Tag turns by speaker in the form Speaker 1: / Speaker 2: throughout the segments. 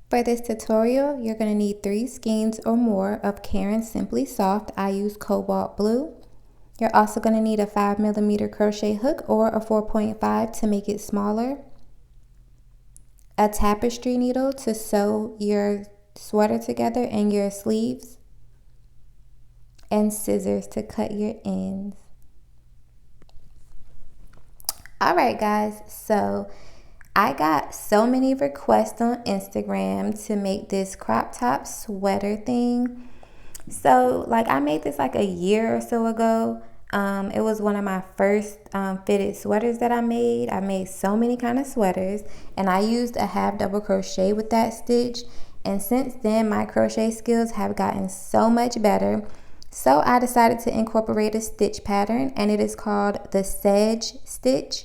Speaker 1: For this tutorial, you're going to need 3 skeins or more of Caron Simply Soft. I use cobalt blue. You're also going to need a 5mm crochet hook or a 4.5 to make it smaller, a tapestry needle to sew your sweater together and your sleeves, and scissors to cut your ends. Alright guys, so I got so many requests on Instagram to make this crop top sweater thing. So like I made this like a year or so ago. It was one of my first fitted sweaters that I made. I made so many kind of sweaters, and I used a half double crochet with that stitch. And since then, my crochet skills have gotten so much better. So I decided to incorporate a stitch pattern, and it is called the sedge stitch.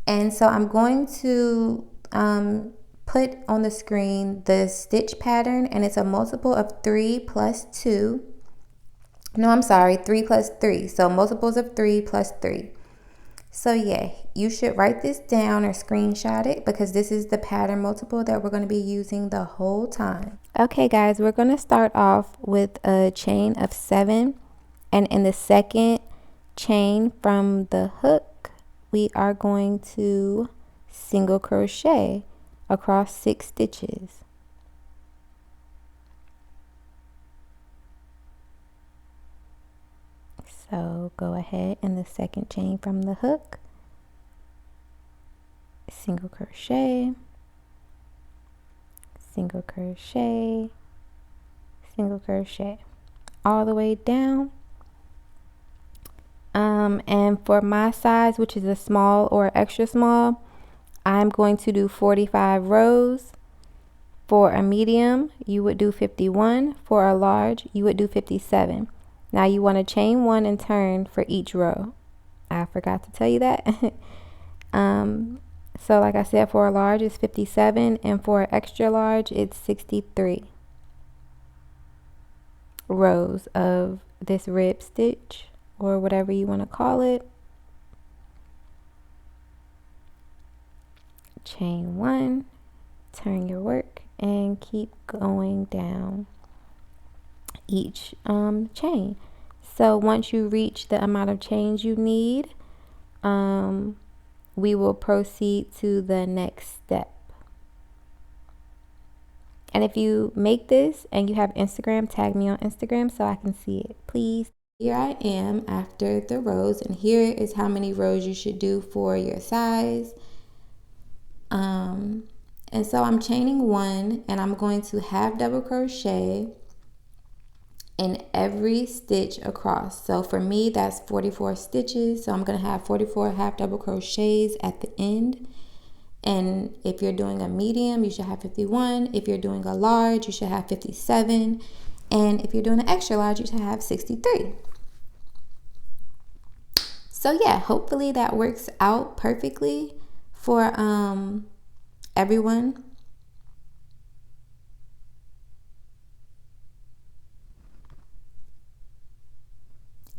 Speaker 1: And so I'm going to put on the screen the stitch pattern, and it's a multiple of 3 plus 2. No, I'm sorry, 3 plus 3. So multiples of 3 plus 3. So yeah, you should write this down or screenshot it because this is the pattern multiple that we're going to be using the whole time. Okay guys, we're going to start off with a chain of 7, and in the second chain from the hook, we are going to single crochet across 6 stitches. So go ahead in the second chain from the hook, single crochet, single crochet, single crochet, all the way down. And for my size, which is a small or extra small, I'm going to do 45 rows. For a medium, you would do 51. For a large, you would do 57. Now you want to chain 1 and turn for each row. I forgot to tell you that. So like I said, for a large it's 57, and for an extra large it's 63 rows of this rib stitch, or whatever you want to call it. Chain 1, turn your work, and keep going down each chain. So once you reach the amount of chains you need, we will proceed to the next step. And if you make this and you have Instagram, tag me on Instagram so I can see it, please. Here I am after the rows, and here is how many rows you should do for your size. And so I'm chaining 1, and I'm going to half double crochet in every stitch across. So for me, that's 44 stitches. So I'm going to have 44 half double crochets at the end. And if you're doing a medium, you should have 51. If you're doing a large, you should have 57. And if you're doing an extra large, you should have 63. So yeah, hopefully that works out perfectly for everyone.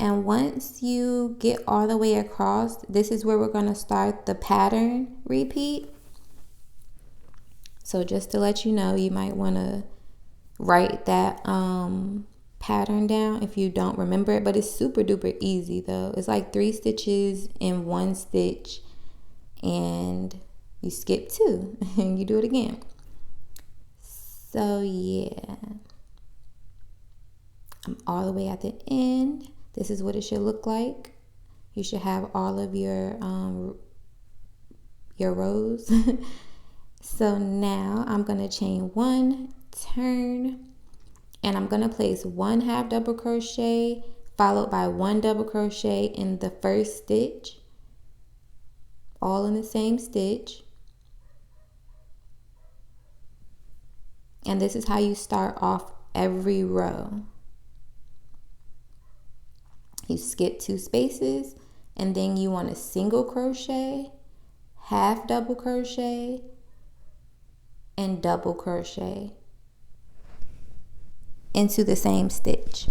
Speaker 1: And once you get all the way across, this is where we're going to start the pattern repeat. So just to let you know, you might want to write that pattern down if you don't remember it, but it's super duper easy though. It's like 3 stitches in 1 stitch, and you skip 2 and you do it again. So yeah, I'm all the way at the end. This is what it should look like. You should have all of your rows. So now I'm going to chain 1, turn, and I'm going to place 1 half double crochet followed by 1 double crochet in the first stitch, all in the same stitch. And this is how you start off every row. You skip 2 spaces, and then you want to single crochet, half double crochet, and double crochet into the same stitch.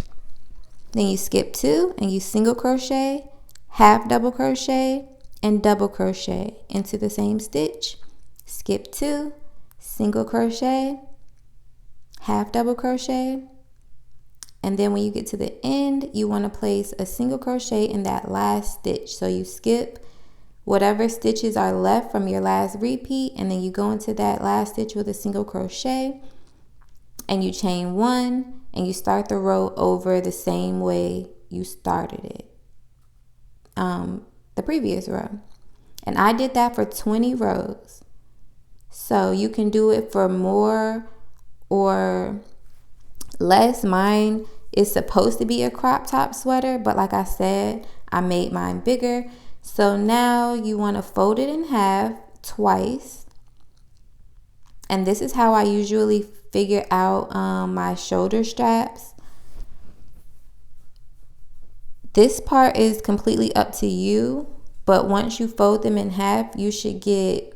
Speaker 1: Then you skip 2 and you single crochet, half double crochet, and double crochet into the same stitch. Skip 2, single crochet, half double crochet. And then when you get to the end, you want to place a single crochet in that last stitch. So you skip whatever stitches are left from your last repeat, and then you go into that last stitch with a single crochet, and you chain one, and you start the row over the same way you started it, the previous row. And I did that for 20 rows. So you can do it for more or less. Mine is supposed to be a crop top sweater, but like I said, I made mine bigger. So now you want to fold it in half twice. And this is how I usually figure out my shoulder straps. This part is completely up to you, but once you fold them in half, you should get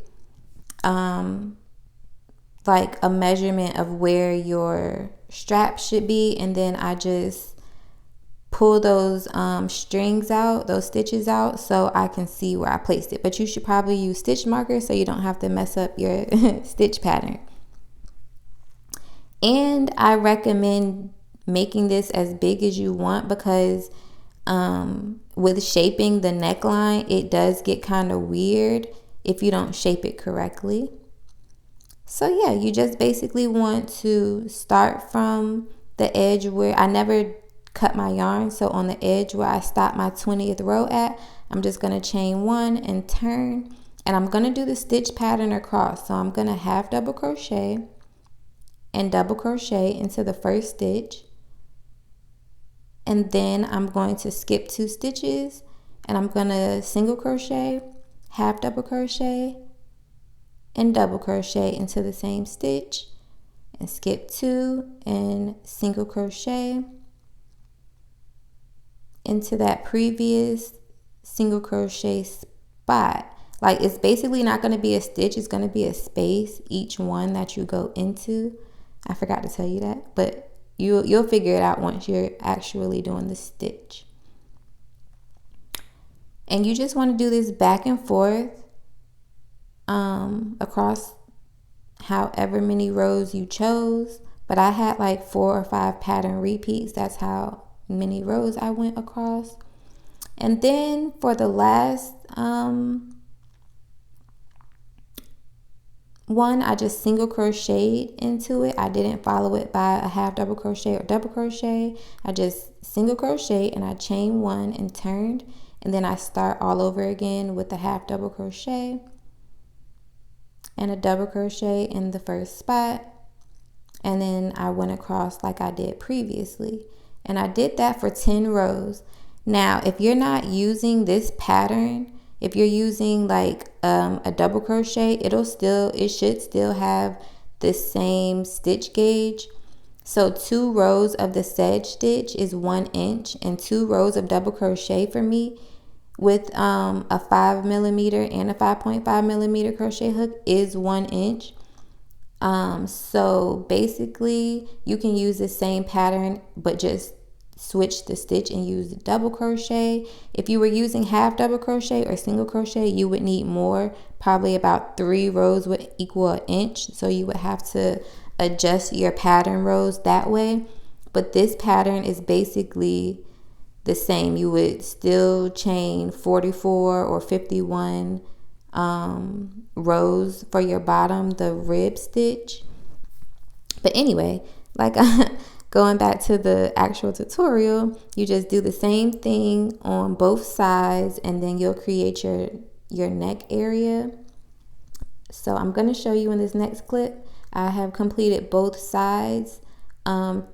Speaker 1: like a measurement of where your strap should be, and then I just pull those strings out, those stitches out, so I can see where I placed it. But you should probably use stitch markers so you don't have to mess up your stitch pattern. And I recommend making this as big as you want, because with shaping the neckline, it does get kind of weird if you don't shape it correctly. So yeah, you just basically want to start from the edge where I never cut my yarn. So on the edge where I stopped my 20th row at, I'm just going to chain one and turn. And I'm going to do the stitch pattern across. So I'm going to half double crochet and double crochet into the first stitch. And then I'm going to skip 2 stitches, and I'm going to single crochet, half double crochet, and double crochet into the same stitch, and skip 2 and single crochet into that previous single crochet spot. Like, it's basically not going to be a stitch, it's going to be a space each one that you go into. I forgot to tell you that, but you'll figure it out once you're actually doing the stitch. And you just want to do this back and forth across however many rows you chose. But I had like 4 or 5 pattern repeats. That's how many rows I went across. And then for the last one, I just single crocheted into it. I didn't follow it by a half double crochet or double crochet. I just single crochet and I chain one and turned, and then I start all over again with a half double crochet and a double crochet in the first spot, and then I went across like I did previously, and I did that for 10 rows. Now if you're not using this pattern, if you're using like a double crochet, it should still have the same stitch gauge. So 2 rows of the sedge stitch is 1 inch, and 2 rows of double crochet for me with a 5mm and a 5.5mm crochet hook is 1 inch. So basically you can use the same pattern but just switch the stitch and use the double crochet. If you were using half double crochet or single crochet, you would need more. Probably about 3 rows would equal 1 inch, so you would have to adjust your pattern rows that way. But this pattern is basically the same. You would still chain 44 or 51 rows for your bottom, the rib stitch. But anyway, like going back to the actual tutorial, you just do the same thing on both sides, and then you'll create your neck area. So I'm going to show you in this next clip. I have completed both sides, 10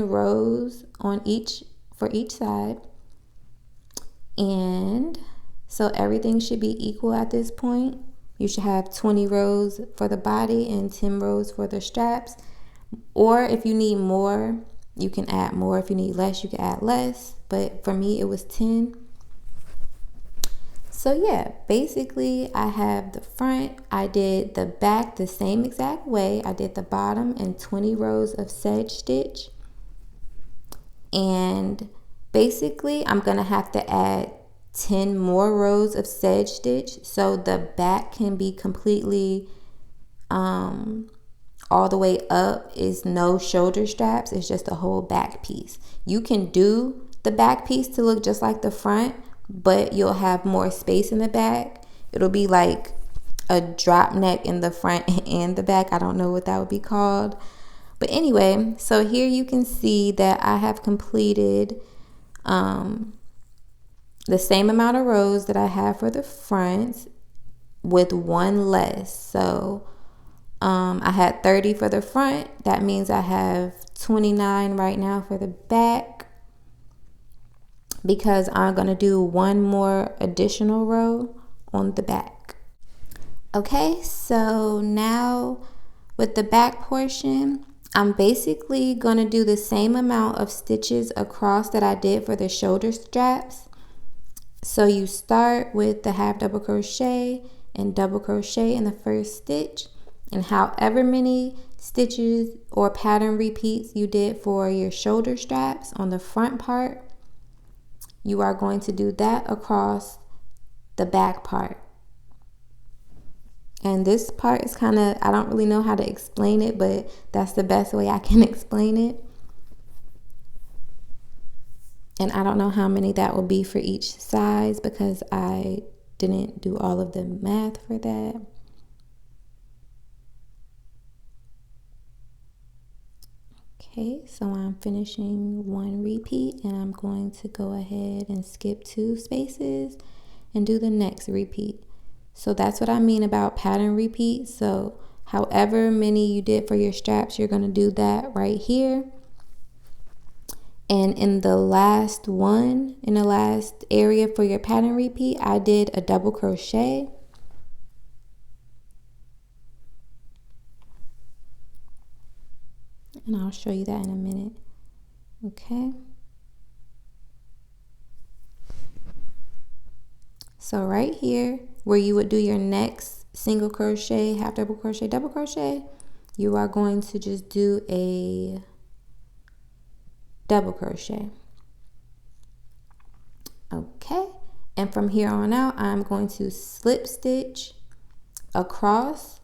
Speaker 1: rows on for each side, and so everything should be equal at this point. You should have 20 rows for the body and 10 rows for the straps. Or if you need more, you can add more. If you need less, you can add less. But for me, it was 10. So yeah, basically I have the front. I did the back the same exact way. I did the bottom and 20 rows of sedge stitch. And basically I'm going to have to add 10 more rows of sedge stitch so the back can be completely all the way up is no shoulder straps. It's just a whole back piece. You can do the back piece to look just like the front, but you'll have more space in the back. It'll be like a drop neck in the front and the back. I don't know what that would be called. But anyway, so here you can see that I have completed the same amount of rows that I have for the front with one less. So I had 30 for the front. That means I have 29 right now for the back, because I'm going to do one more additional row on the back. Okay, so now with the back portion, I'm basically going to do the same amount of stitches across that I did for the shoulder straps. So you start with the half double crochet and double crochet in the first stitch, and however many stitches or pattern repeats you did for your shoulder straps on the front part, you are going to do that across the back part. And this part is kind of, I don't really know how to explain it, but that's the best way I can explain it. And I don't know how many that will be for each size, because I didn't do all of the math for that. Okay, so I'm finishing one repeat, and I'm going to go ahead and skip 2 spaces and do the next repeat. So that's what I mean about pattern repeat. So however many you did for your straps, you're going to do that right here. And in the last one, in the last area for your pattern repeat, I did a double crochet. And I'll show you that in a minute. Okay. So right here, where you would do your next single crochet, half double crochet, double crochet, you are going to just do a double crochet. Okay, and from here on out, I'm going to slip stitch across.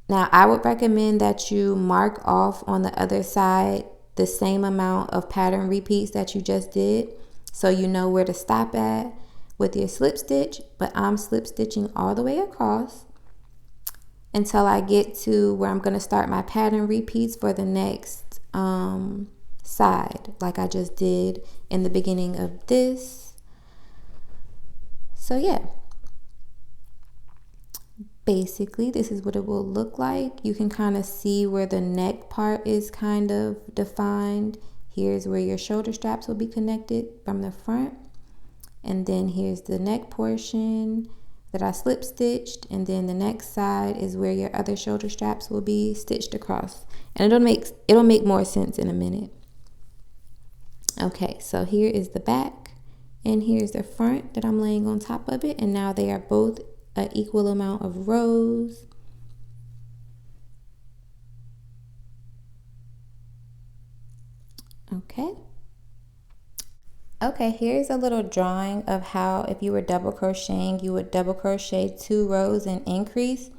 Speaker 1: Now I would recommend that you mark off on the other side the same amount of pattern repeats that you just did, so you know where to stop at with your slip stitch. But I'm slip stitching all the way across until I get to where I'm going to start my pattern repeats for the next side, like I just did in the beginning of this. So yeah, basically this is what it will look like. You can kind of see where the neck part is kind of defined. Here's where your shoulder straps will be connected from the front, and then here's the neck portion that I slip stitched, and then the next side is where your other shoulder straps will be stitched across. And it'll make more sense in a minute. Okay, so here is the back, and here's the front that I'm laying on top of it, and now they are both an equal amount of rows. Okay. Okay, here's a little drawing of how, if you were double crocheting, you would double crochet 2 rows and increase.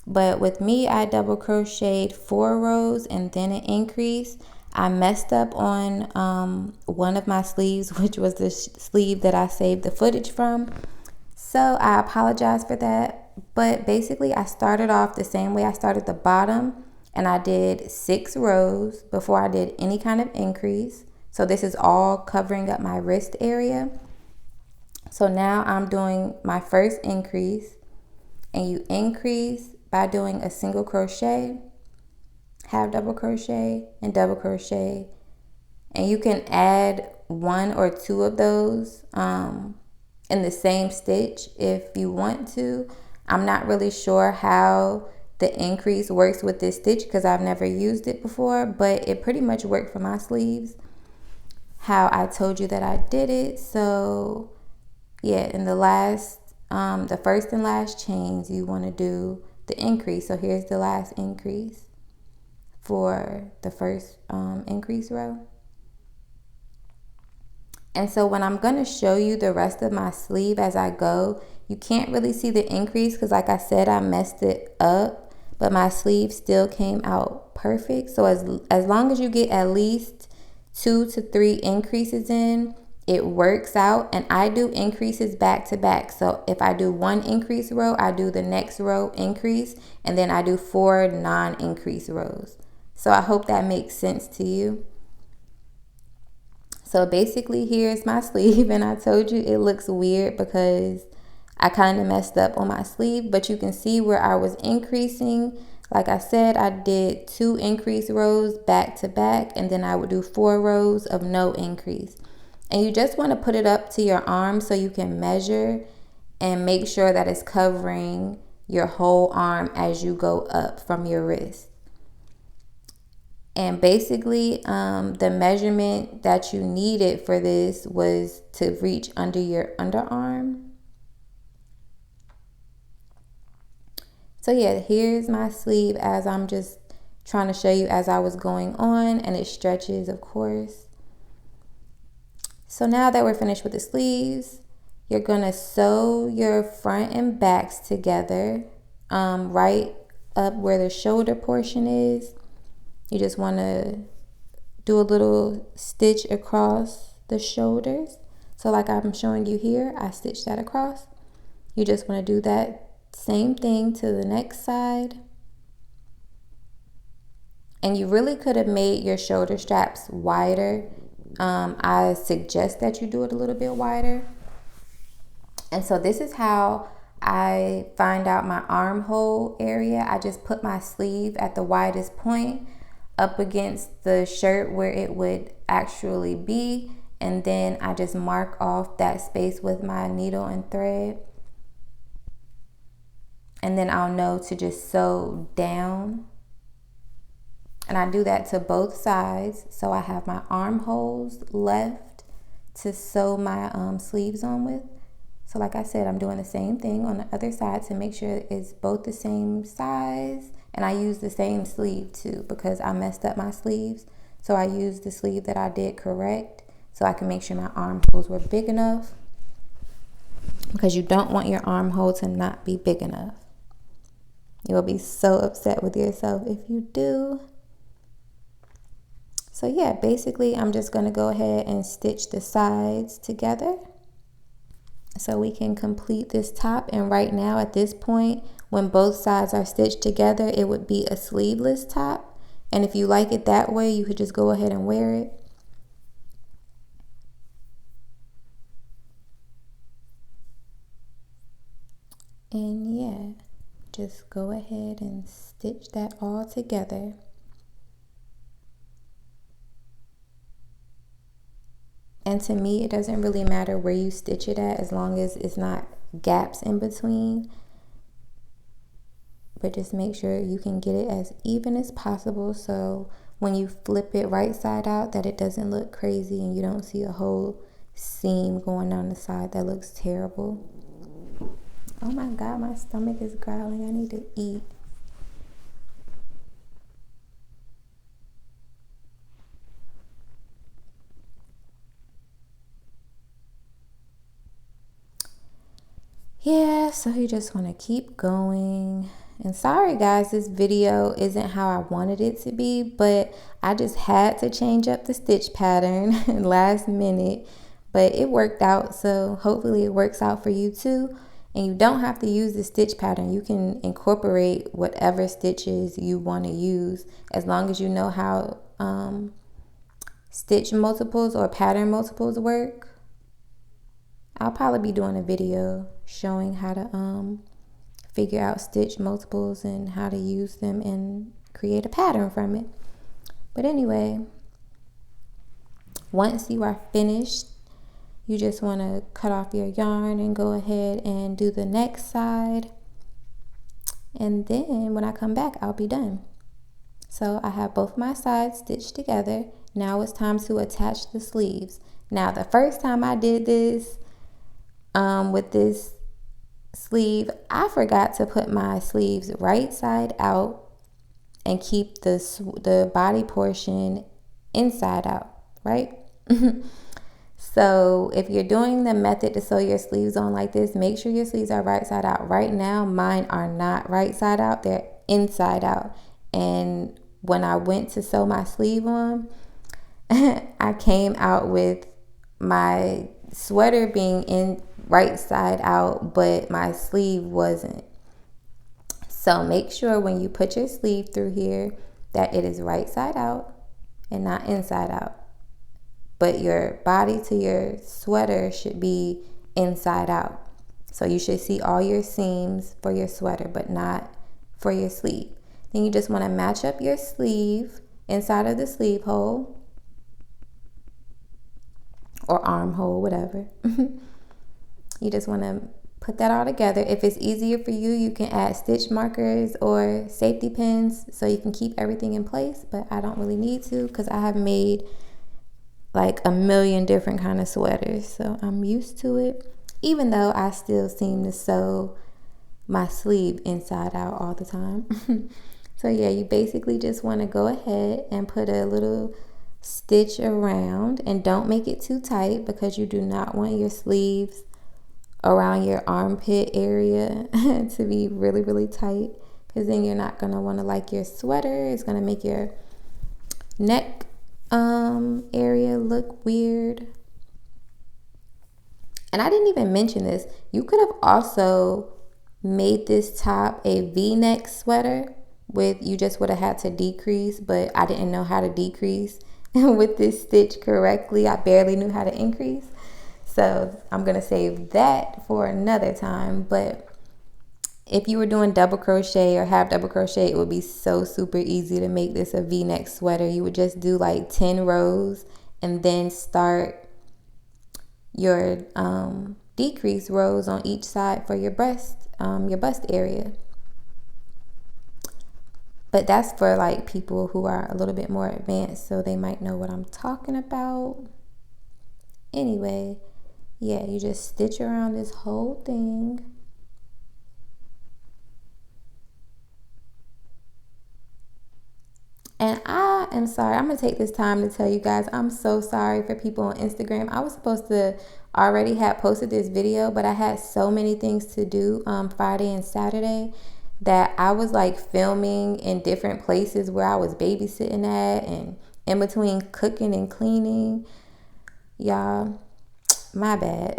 Speaker 1: But with me, I double crocheted 4 rows and then an increase. I messed up on one of my sleeves, which was the sleeve that I saved the footage from. So I apologize for that. But basically, I started off the same way I started the bottom, and I did 6 rows before I did any kind of increase. So this is all covering up my wrist area. So now I'm doing my first increase, and you increase by doing a single crochet, half double crochet, and double crochet. And you can add 1 or 2 of those in the same stitch if you want to. I'm not really sure how the increase works with this stitch because I've never used it before, but it pretty much worked for my sleeves, how I told you that I did it. So yeah, in the last, the first and last chains, you want to do the increase. So here's the last increase for the first increase row. And so when I'm going to show you the rest of my sleeve as I go, you can't really see the increase because, like I said, I messed it up. but my sleeve still came out perfect. So as long as you get at least 2 to 3 increases in, it works out. And I do increases back to back. So if I do 1 increase row, I do the next row increase, and then I do 4 non-increase rows. So I hope that makes sense to you. So basically here's my sleeve, and I told you it looks weird because I kind of messed up on my sleeve, but you can see where I was increasing. Like I said, I did 2 increase rows back to back, and then I would do 4 rows of no increase. And you just want to put it up to your arm so you can measure and make sure that it's covering your whole arm as you go up from your wrist. And basically, the measurement that you needed for this was to reach under your underarm. So yeah, here's my sleeve as I'm just trying to show you as I was going on, and it stretches, of course. So now that we're finished with the sleeves, you're gonna sew your front and backs together, right up where the shoulder portion is. You just wanna do a little stitch across the shoulders. So like I'm showing you here, I stitched that across. You just wanna do that same thing to the next side. And you really could have made your shoulder straps wider. I suggest that you do it a little bit wider. And so this is how I find out my armhole area. I just put my sleeve at the widest point up against the shirt where it would actually be. And then I just mark off that space with my needle and thread. And then I'll know to just sew down. And I do that to both sides. So I have my armholes left to sew my sleeves on with. So like I said, I'm doing the same thing on the other side to make sure it's both the same size. And I use the same sleeve too because I messed up my sleeves. So I used the sleeve that I did correct so I can make sure my armholes were big enough, because you don't want your armhole to not be big enough. You'll be so upset with yourself if you do. So yeah, basically I'm just going to go ahead and stitch the sides together so we can complete this top. And right now at this point, when both sides are stitched together, it would be a sleeveless top. And if you like it that way, you could just go ahead and wear it. And yeah, just go ahead and stitch that all together. And to me, it doesn't really matter where you stitch it at as long as it's not gaps in between. But just make sure you can get it as even as possible so when you flip it right side out that it doesn't look crazy and you don't see a whole seam going down the side that looks terrible. Oh my God, my stomach is growling. I need to eat. Yeah, so you just want to keep going. And sorry guys, this video isn't how I wanted it to be, but I just had to change up the stitch pattern last minute, but it worked out. So hopefully it works out for you too. And you don't have to use the stitch pattern. You can incorporate whatever stitches you want to use as long as you know how stitch multiples or pattern multiples work. I'll probably be doing a video showing how to figure out stitch multiples and how to use them and create a pattern from it. But anyway, once you are finished, you just want to cut off your yarn and go ahead and do the next side. And then when I come back, I'll be done. So I have both my sides stitched together. Now it's time to attach the sleeves. Now the first time I did this with this sleeve, I forgot to put my sleeves right side out and keep the body portion inside out, right? So if you're doing the method to sew your sleeves on like this, make sure your sleeves are right side out. Right now, mine are not right side out. They're inside out. And when I went to sew my sleeve on, I came out with my sweater being in right side out, but my sleeve wasn't. So make sure when you put your sleeve through here that it is right side out and not inside out. But your body to your sweater should be inside out. So you should see all your seams for your sweater, but not for your sleeve. Then you just want to match up your sleeve inside of the sleeve hole or armhole, whatever. You just want to put that all together. If it's easier for you, you can add stitch markers or safety pins so you can keep everything in place, but I don't really need to because I have made like a million different kind of sweaters, so I'm used to it, even though I still seem to sew my sleeve inside out all the time. So yeah, you basically just want to go ahead and put a little stitch around, and don't make it too tight because you do not want your sleeves around your armpit area to be really, really tight, because then you're not going to want to like your sweater. It's going to make your neck area look weird. And I didn't even mention this. You could have also made this top a V-neck sweater with, you just would have had to decrease, but I didn't know how to decrease with this stitch correctly. I barely knew how to increase. So I'm going to save that for another time. But if you were doing double crochet or half double crochet, it would be so super easy to make this a V-neck sweater. You would just do like 10 rows and then start your decrease rows on each side for your bust area. But that's for like people who are a little bit more advanced, so they might know what I'm talking about. Anyway, yeah, you just stitch around this whole thing. And I am sorry, I'm going to take this time to tell you guys, I'm so sorry for people on Instagram. I was supposed to already have posted this video, but I had so many things to do Friday and Saturday that I was like filming in different places where I was babysitting at and in between cooking and cleaning. Y'all, my bad.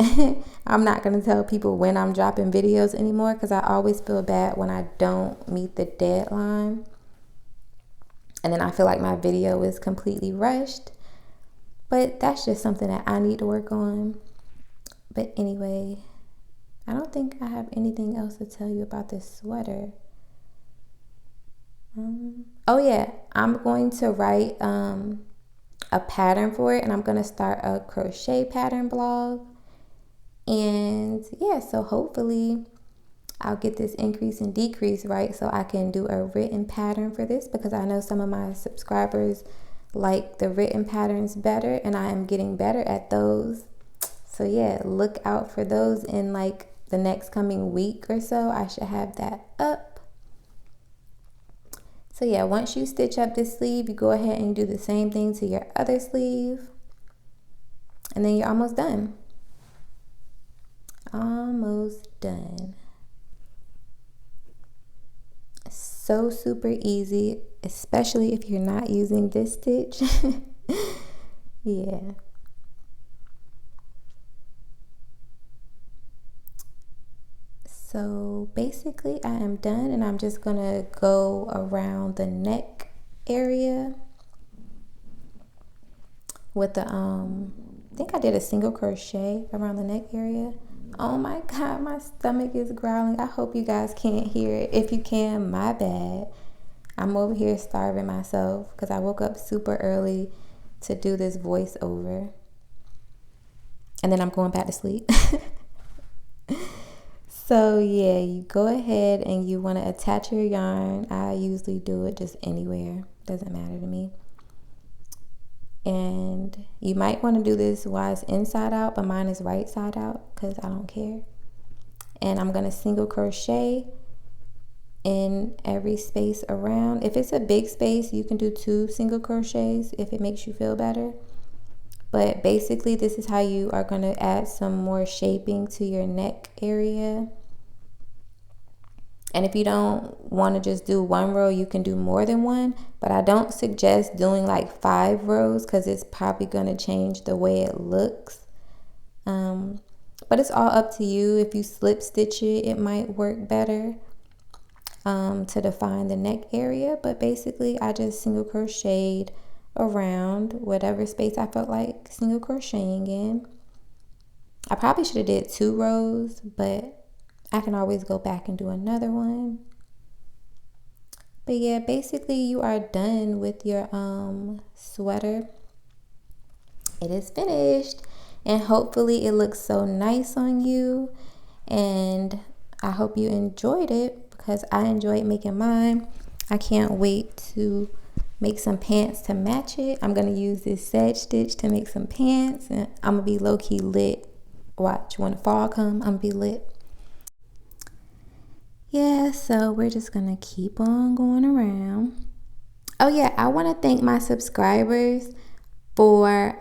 Speaker 1: I'm not going to tell people when I'm dropping videos anymore because I always feel bad when I don't meet the deadline. And then I feel like my video is completely rushed. But that's just something that I need to work on. But anyway, I don't think I have anything else to tell you about this sweater. Oh yeah, I'm going to write a pattern for it, and I'm going to start a crochet pattern blog. And yeah, so hopefully I'll get this increase and decrease right so I can do a written pattern for this, because I know some of my subscribers like the written patterns better, and I am getting better at those. So yeah, look out for those in like the next coming week or so. I should have that up. So yeah, once you stitch up this sleeve, you go ahead and do the same thing to your other sleeve, and then you're almost done. Almost done. So super easy, especially if you're not using this stitch. Yeah. So basically I am done, and I'm just gonna go around the neck area with the I think I did a single crochet around the neck area. Oh my god, my stomach is growling. I hope you guys can't hear it. If you can, my bad. I'm over here starving myself because I woke up super early to do this voiceover, and then I'm going back to sleep. So yeah, you go ahead and you want to attach your yarn. I usually do it just anywhere, doesn't matter to me. And you might want to do this while it's inside out, but mine is right side out because I don't care. And I'm going to single crochet in every space around. If it's a big space, you can do 2 single crochets if it makes you feel better. But basically, this is how you are going to add some more shaping to your neck area. And if you don't want to just do one row, you can do more than one. But I don't suggest doing like 5 rows because it's probably going to change the way it looks. But it's all up to you. If you slip stitch it, it might work better to define the neck area. But basically, I just single crocheted around whatever space I felt like single crocheting in. I probably should have did 2 rows, but I can always go back and do another one. But yeah, basically you are done with your sweater. It is finished, and hopefully it looks so nice on you, and I hope you enjoyed it because I enjoyed making mine. I can't wait to make some pants to match it. I'm gonna use this sedge stitch to make some pants, and I'm gonna be low-key lit. Watch, when the fall come, I'm gonna be lit. Yeah, so we're just gonna keep on going around. Oh yeah, I want to thank my subscribers for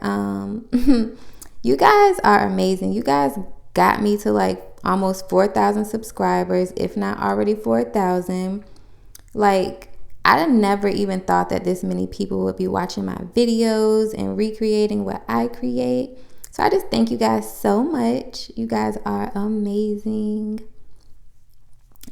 Speaker 1: you guys are amazing. You guys got me to like almost 4,000 subscribers, if not already 4,000. Like, I never even thought that this many people would be watching my videos and recreating what I create. So I just thank you guys so much. You guys are amazing.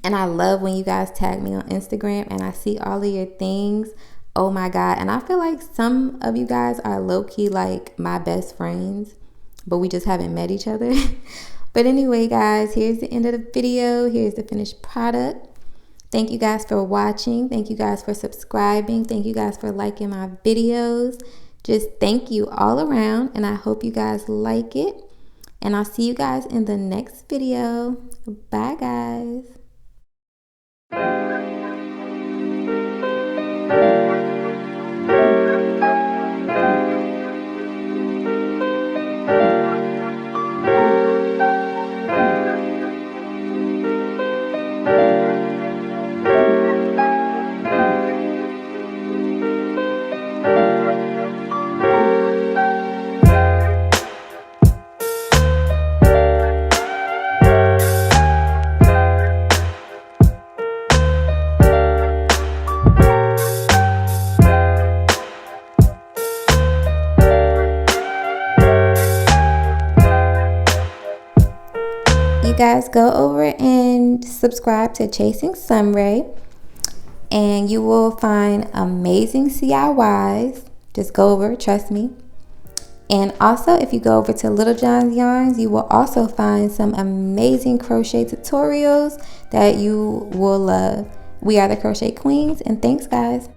Speaker 1: And I love when you guys tag me on Instagram and I see all of your things. Oh my God. And I feel like some of you guys are low-key like my best friends, but we just haven't met each other. But anyway, guys, here's the end of the video. Here's the finished product. Thank you guys for watching. Thank you guys for subscribing. Thank you guys for liking my videos. Just thank you all around, and I hope you guys like it. And I'll see you guys in the next video. Bye, guys. You guys go over and subscribe to Chasing Sunrae, and you will find amazing CIYs. Just go over, trust me. And also, if you go over to Littlejohns Yarns, you will also find some amazing crochet tutorials that you will love. We are the Crochet Queens, and thanks, guys.